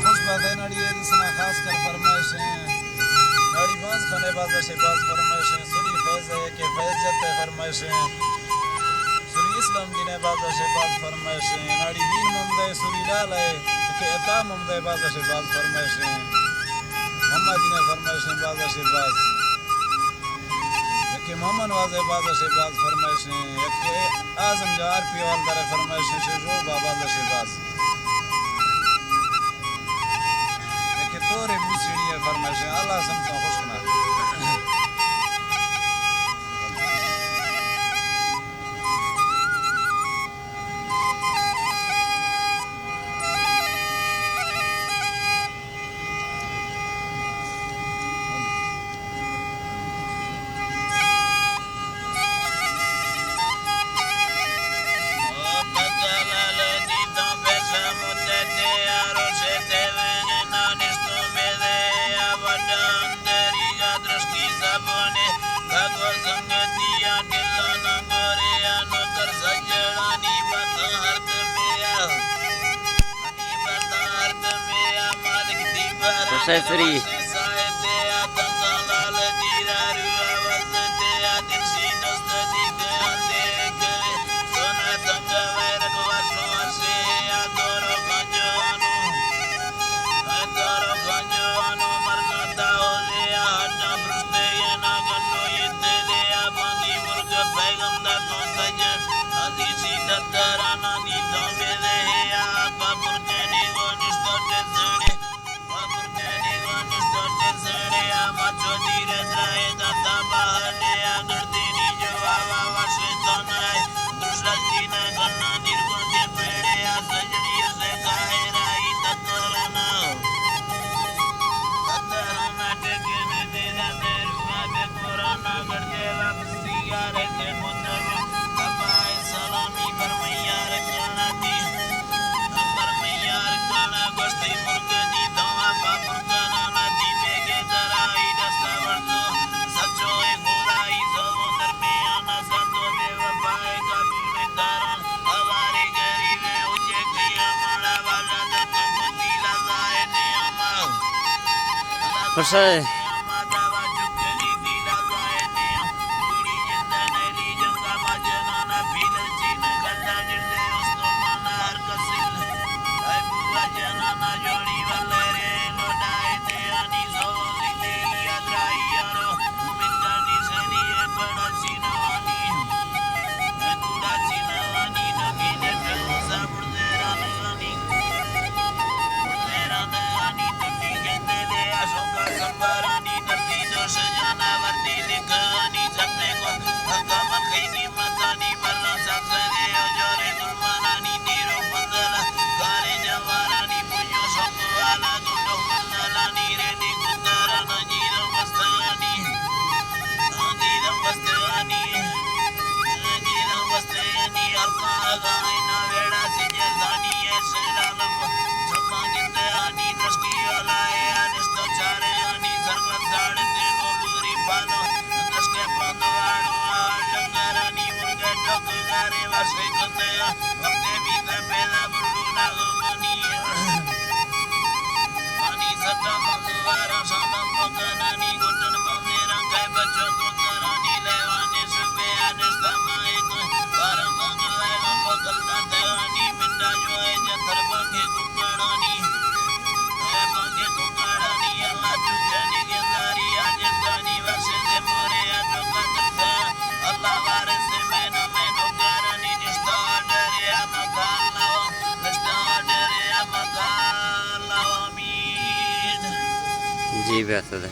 خوش बातें नाड़ी है जिसमें खास कर फरमाइशें नाड़ी बाज खने बाजा से बाज फरमाइशें सुरी फैज है कि फैज जते फरमाइशें सुरी इस्लाम दीने बाजा से बाज फरमाइशें नाड़ी दीन मुमदे सुरी लाल है कि अता मुमदे बाजा से बाज फरमाइशें मोहम्मद दीने फरमाइशें बाजा से बाज कि मोहम्मद वाजे बाजा से बाज फरमाइशें कि आजम जार पीवाल दर फरमाइशें से जो बाबा से बाज तोरे बुसीड़िया फरमाइशें अल्लाह समता खुश ना Sesri Percaya जी बेहतर है।